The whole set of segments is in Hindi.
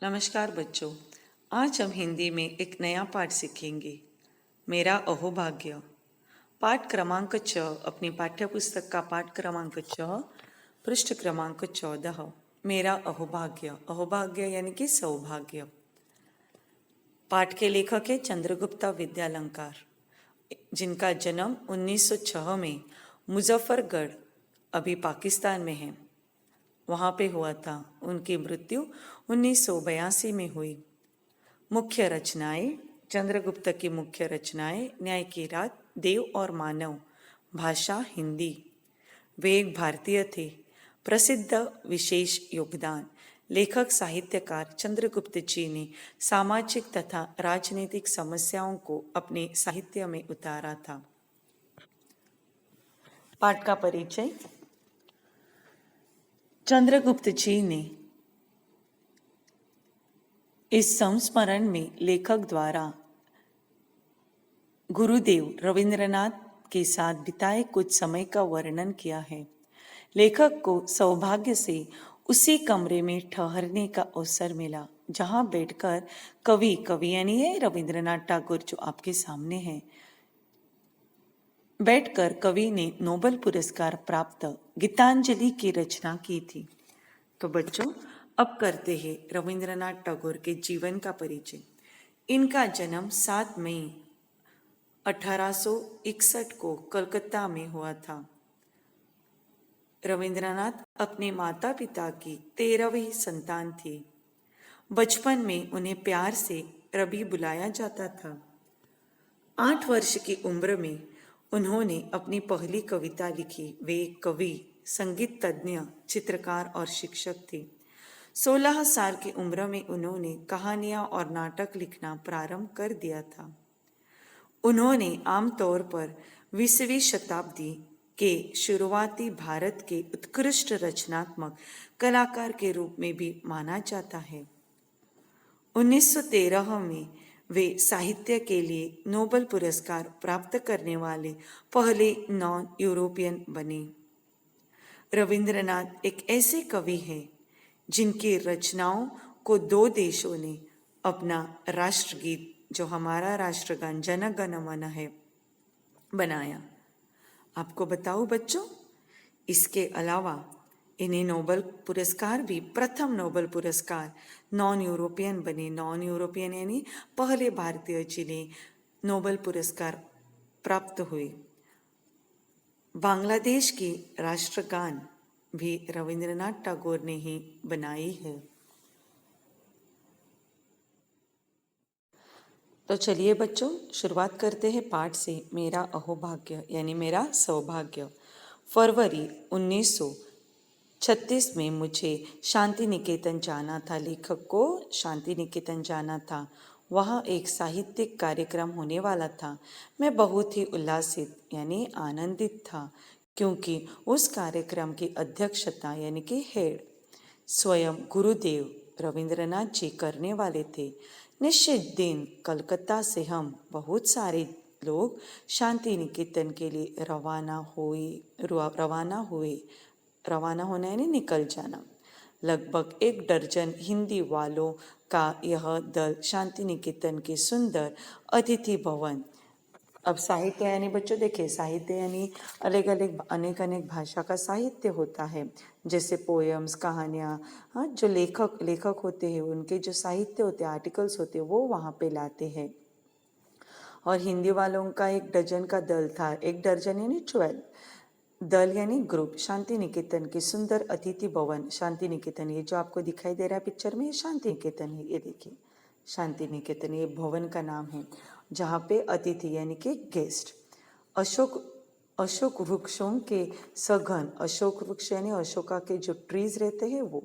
नमस्कार बच्चों। आज हम हिंदी में एक नया पाठ सीखेंगे, मेरा अहोभाग्य। पाठ क्रमांक 6, अपनी पाठ्यपुस्तक का पाठ क्रमांक 6, पृष्ठ क्रमांक 14। मेरा अहोभाग्य। अहोभाग्य यानी कि सौभाग्य। पाठ के लेखक है चंद्रगुप्ता विद्यालंकार, जिनका जन्म 1906 में मुजफ्फरगढ़, अभी पाकिस्तान में है, वहाँ पे हुआ था। उनकी मृत्यु 1982 में हुई। मुख्य रचनाएं। चंद्रगुप्त की मुख्य रचनाएं: न्याय की रात, देव और मानव, भाषा हिंदी। वे एक भारतीय थे। प्रसिद्ध विशेष योगदान: लेखक साहित्यकार चंद्रगुप्त जी ने सामाजिक तथा राजनीतिक समस्याओं को अपने साहित्य में उतारा था। पाठ का परिचय। चंद्रगुप्त जी ने इस संस्मरण में लेखक द्वारा गुरुदेव रविंद्रनाथ के साथ बिताए कुछ समय का वर्णन किया है। लेखक को सौभाग्य से उसी कमरे में ठहरने का अवसर मिला जहां बैठकर कवि यानी है रविंद्रनाथ टैगोर, जो आपके सामने है, बैठकर कवि ने नोबेल पुरस्कार प्राप्त गीतांजलि की रचना की थी। तो बच्चों, अब करते हैं रविंद्रनाथ टैगोर के जीवन का परिचय। इनका जन्म 7 मई 1861 को कलकत्ता में हुआ था। रविंद्रनाथ अपने माता पिता की 13वीं संतान थी। बचपन में उन्हें प्यार से रवि बुलाया जाता था। 8 वर्ष की उम्र में उन्होंने अपनी पहली कविता लिखी। वे एक कवि, संगीत तज्ञ, चित्रकार और शिक्षक थे। 16 साल की उम्र में उन्होंने कहानियां और नाटक लिखना प्रारंभ कर दिया था। उन्होंने आमतौर पर 20वीं शताब्दी के शुरुआती भारत के उत्कृष्ट रचनात्मक कलाकार के रूप में भी माना जाता है। 1913 में वे साहित्य के लिए नोबेल पुरस्कार प्राप्त करने वाले पहले नॉन यूरोपियन बने। रविंद्रनाथ एक ऐसे कवि हैं जिनकी रचनाओं को 2 देशों ने अपना राष्ट्रगीत, जो हमारा राष्ट्रगान जन गण मन है, बनाया। आपको बताऊं बच्चों, इसके अलावा इन्हें नोबेल पुरस्कार भी, प्रथम नोबेल पुरस्कार नॉन यूरोपियन बने। नॉन यूरोपियन यानी पहले भारतीय जिन्हें नोबेल पुरस्कार प्राप्त हुए। बांग्लादेश की राष्ट्रगान भी रविंद्रनाथ टैगोर ने ही बनाई है। तो चलिए बच्चों, शुरुआत करते हैं पाठ से। मेरा अहोभाग्य यानी मेरा सौभाग्य। फरवरी 1936 में मुझे शांति निकेतन जाना था। लेखक को शांति निकेतन जाना था। वहाँ एक साहित्यिक कार्यक्रम होने वाला था। मैं बहुत ही उल्लासित यानी आनंदित था, क्योंकि उस कार्यक्रम की अध्यक्षता यानी कि हेड स्वयं गुरुदेव रविंद्रनाथ जी करने वाले थे। निश्चित दिन कलकत्ता से हम बहुत सारे लोग शांति निकेतन के लिए रवाना होना यानी निकल जाना। लगभग 1 दर्जन हिंदी वालों का यह दल शांति निकेतन के सुंदर अतिथि भवन। अब साहित्य यानी बच्चों देखिए, साहित्य यानी अनेक अनेक भाषा का साहित्य होता है, जैसे पोएम्स, कहानियाँ। हाँ, जो लेखक होते हैं उनके जो साहित्य होते हैं, आर्टिकल्स होते हैं, वो वहाँ पे लाते हैं। और हिंदी वालों का 1 दर्जन का दल था। 1 दर्जन यानी 12 दल यानी ग्रुप। शांति निकेतन के सुंदर अतिथि भवन, शांति निकेतन, ये जो आपको दिखाई दे रहा है पिक्चर में, ये शांति निकेतन है। ये देखिए, शांति निकेतन ये भवन का नाम है, जहाँ पे अतिथि यानी कि गेस्ट अशोक वृक्षों के सघन, अशोक वृक्ष यानी अशोका के जो ट्रीज रहते हैं वो,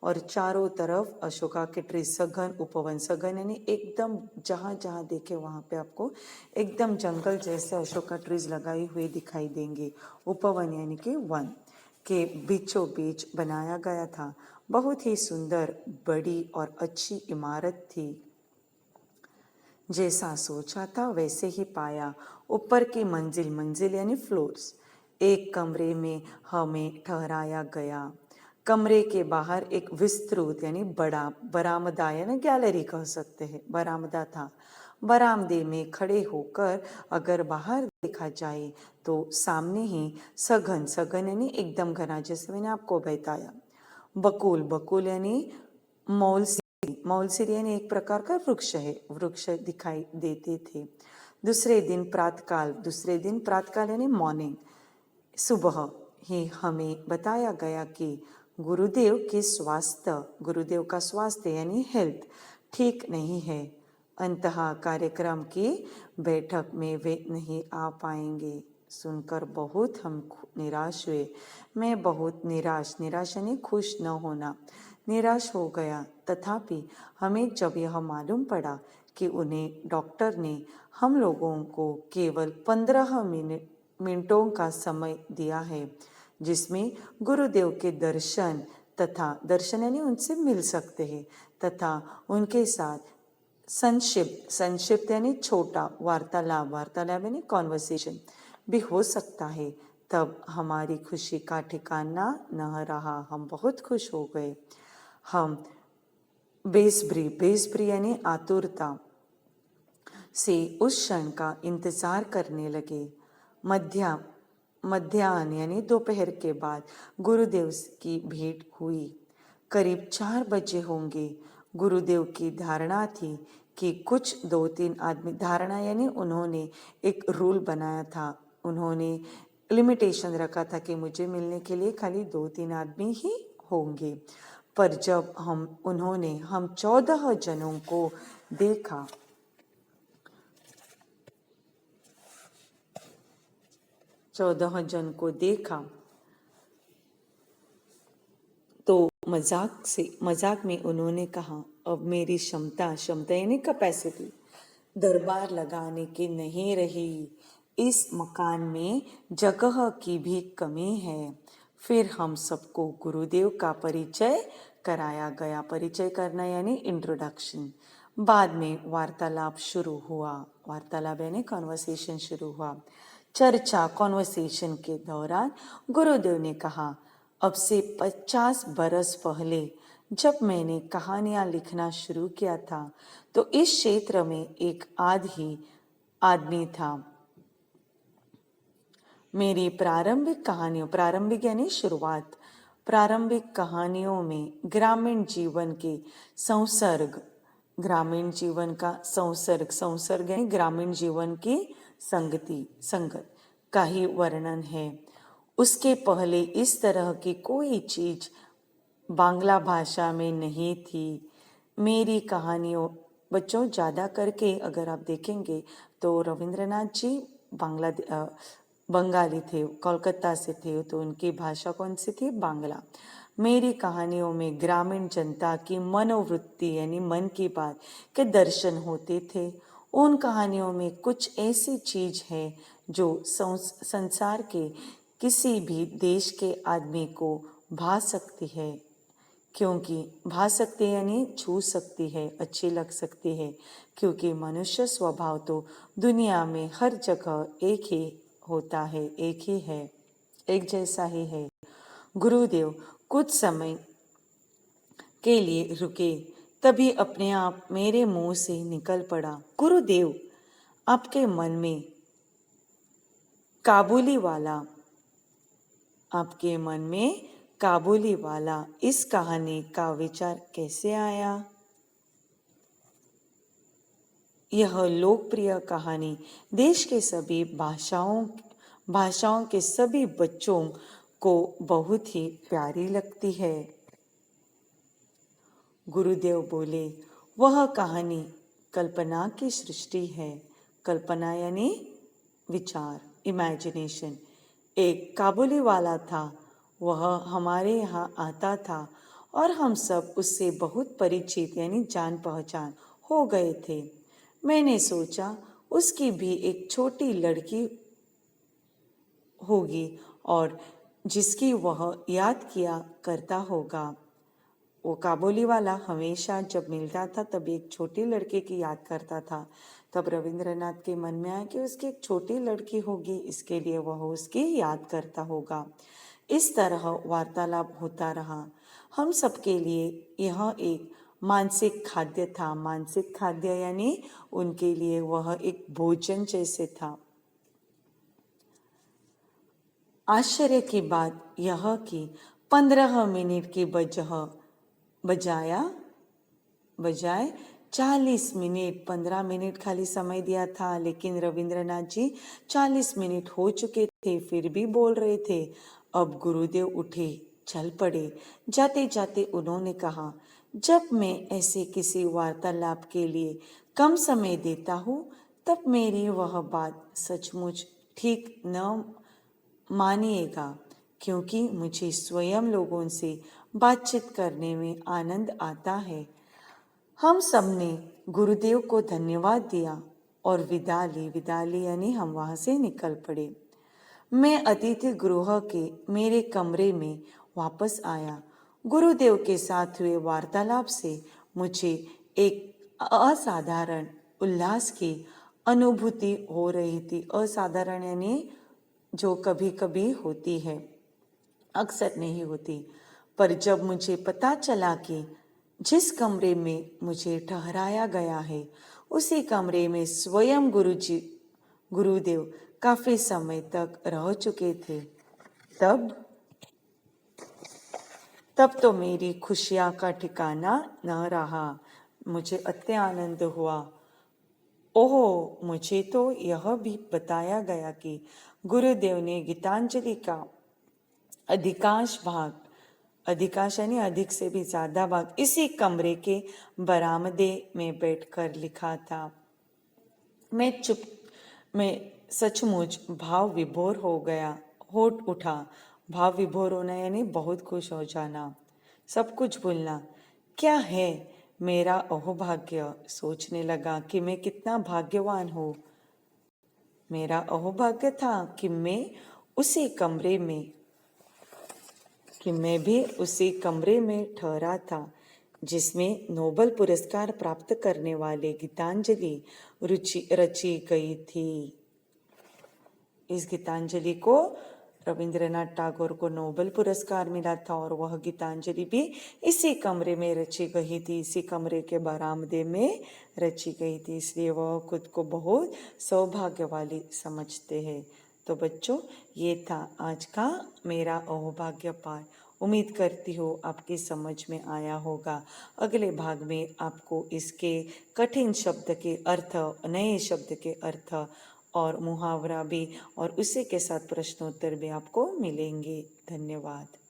और चारों तरफ अशोका के ट्रीज, सघन उपवन। सघन यानी एकदम जहाँ जहाँ देखे वहाँ पे आपको एकदम जंगल जैसे अशोका ट्रीज लगाई हुए दिखाई देंगे। उपवन यानी कि वन के बीचों बीच बनाया गया था। बहुत ही सुंदर, बड़ी और अच्छी इमारत थी। जैसा सोचा था वैसे ही पाया। ऊपर की मंजिल यानी फ्लोर्स, एक कमरे में हमें ठहराया गया। कमरे के बाहर एक विस्तृत यानी बड़ा बरामदा यानी गैलरी कह सकते हैं, बरामदा था। बरामदे में खड़े होकर अगर बाहर देखा जाए तो सामने ही सघन, सघन यानी एकदम घना, जैसे मैंने आपको बताया। बकुल, बकुल यानी मौलसिरी, मौलसिरी यानी एक प्रकार का वृक्ष है, वृक्ष दिखाई देते थे। दूसरे दिन प्रातःकाल यानी मॉर्निंग, सुबह ही हमें बताया गया कि गुरुदेव का स्वास्थ्य यानी हेल्थ ठीक नहीं है। अंतः कार्यक्रम की बैठक में वे नहीं आ पाएंगे। सुनकर बहुत हम निराश हुए। मैं बहुत निराश यानी खुश न होना, निराश हो गया। तथापि हमें जब यह मालूम पड़ा कि उन्हें डॉक्टर ने हम लोगों को केवल 15 मिनटों का समय दिया है, जिसमें गुरुदेव के दर्शन यानी उनसे मिल सकते हैं, तथा उनके साथ संक्षिप्त यानी छोटा वार्तालाप यानी कॉन्वर्सेशन भी हो सकता है। तब हमारी खुशी का ठिकाना न रहा। हम बहुत खुश हो गए। हम बेसब्री यानी आतुरता से उस क्षण का इंतजार करने लगे। मध्याह्न यानी दोपहर के बाद गुरुदेव की भेंट हुई। करीब 4 बजे होंगे। गुरुदेव की धारणा थी कि कुछ 2-3 आदमी, धारणा यानी उन्होंने एक रूल बनाया था, उन्होंने लिमिटेशन रखा था कि मुझे मिलने के लिए खाली 2-3 आदमी ही होंगे। पर जब हम 14 जनों को देखा, तो मजाक में उन्होंने कहा, अब मेरी क्षमता यानी कैपेसिटी दरबार लगाने की नहीं रही। इस मकान में जगह की भी कमी है। फिर हम सबको गुरुदेव का परिचय कराया गया। परिचय करना यानी इंट्रोडक्शन। बाद में वार्तालाप यानी कॉन्वर्सेशन शुरू हुआ। कॉन्वर्सेशन के दौरान गुरुदेव ने कहा, अब से 50 बरस पहले जब मैंने कहानियां लिखना शुरू किया था तो इस क्षेत्र में एक आदमी था। मेरी प्रारंभिक कहानियों में ग्रामीण जीवन की संगत का ही वर्णन है। उसके पहले इस तरह की कोई चीज बांग्ला भाषा में नहीं थी। मेरी कहानियों, बच्चों ज़्यादा करके अगर आप देखेंगे तो रविंद्रनाथ जी बंगाली थे, कोलकाता से थे, तो उनकी भाषा कौन सी थी? बांग्ला। मेरी कहानियों में ग्रामीण जनता की मनोवृत्ति यानी मन की बात के दर्शन होते थे। उन कहानियों में कुछ ऐसी चीज है जो संसार के किसी भी देश के आदमी को भा सकती है, यानी छू सकती है, अच्छी लग सकती है, क्योंकि मनुष्य स्वभाव तो दुनिया में हर जगह एक ही होता है, एक ही है, एक जैसा ही है। गुरुदेव कुछ समय के लिए रुके, तभी अपने आप मेरे मुंह से निकल पड़ा, गुरुदेव, आपके मन में काबुली वाला इस कहानी का विचार कैसे आया? यह लोकप्रिय कहानी देश के सभी भाषाओं के सभी बच्चों को बहुत ही प्यारी लगती है। गुरुदेव बोले, वह कहानी कल्पना की सृष्टि है। कल्पना यानी विचार, इमेजिनेशन। एक काबुली वाला था, वह हमारे यहाँ आता था और हम सब उससे बहुत परिचित यानी जान पहचान हो गए थे। मैंने सोचा उसकी भी एक छोटी लड़की होगी और जिसकी वह याद किया करता होगा। वो काबुली वाला हमेशा जब मिलता था तब एक छोटी लड़की की याद करता था। तब रविंद्रनाथ के मन में आया कि उसकी एक छोटी लड़की होगी, इसके लिए वह उसकी याद करता होगा। इस तरह वार्तालाप होता रहा। हम सबके लिए यह एक मानसिक खाद्य था। मानसिक खाद्य यानी उनके लिए वह एक भोजन जैसे था। आश्चर्य की बात यह कि 15 मिनट की बजाय 40 मिनट, 15 मिनट खाली समय दिया था, लेकिन रविंद्रनाथ जी 40 मिनट हो चुके थे, फिर भी बोल रहे थे। अब गुरुदेव उठे, चल पड़े। जाते जाते उन्होंने कहा, जब मैं ऐसे किसी वार्तालाप के लिए कम समय देता हूँ, तब मेरी वह बात सचमुच ठीक न मानिएगा, क्योंकि मुझे स्वयं लोगों से बातचीत करने में आनंद आता है। हम सबने गुरुदेव को धन्यवाद दिया और विदा ली यानी हम वहाँ से निकल पड़े। मैं अतिथि गृह के मेरे कमरे में वापस आया। गुरुदेव के साथ हुए वार्तालाप से मुझे एक असाधारण उल्लास की अनुभूति हो रही थी। असाधारण यानी जो कभी कभी होती है, अक्सर नहीं होती। पर जब मुझे पता चला कि जिस कमरे में मुझे ठहराया गया है, उसी कमरे में स्वयं गुरुदेव काफी समय तक रह चुके थे, तब तो मेरी खुशियां का ठिकाना न रहा। मुझे अत्य आनंद हुआ। ओह, मुझे तो यह भी बताया गया कि गुरुदेव ने गीतांजलि का अधिकांश यानी अधिक से भी ज्यादा भाग इसी कमरे के बरामदे में बैठकर लिखा था। मैं सचमुच भाव विभोर हो उठा। भाव विभोर होना यानी बहुत खुश हो जाना, सब कुछ भूलना। क्या है मेरा अहोभाग्य, सोचने लगा कि मैं कितना भाग्यवान हूँ। मेरा अहोभाग्य था कि मैं भी उसी कमरे में ठहरा था जिसमें नोबेल पुरस्कार प्राप्त करने वाले गीतांजलि रची गई थी। इस गीतांजलि को रविंद्रनाथ टैगोर को नोबेल पुरस्कार मिला था और वह गीतांजलि भी इसी कमरे में रची गई थी, इसी कमरे के बरामदे में रची गई थी। इसलिए वह खुद को बहुत सौभाग्यवाली समझते हैं। तो बच्चों, ये था आज का मेरा अहोभाग्य पाठ। उम्मीद करती हूँ आपकी समझ में आया होगा। अगले भाग में आपको इसके कठिन शब्द के अर्थ, नए शब्द के अर्थ और मुहावरा भी और उसी के साथ प्रश्नोत्तर भी आपको मिलेंगे। धन्यवाद।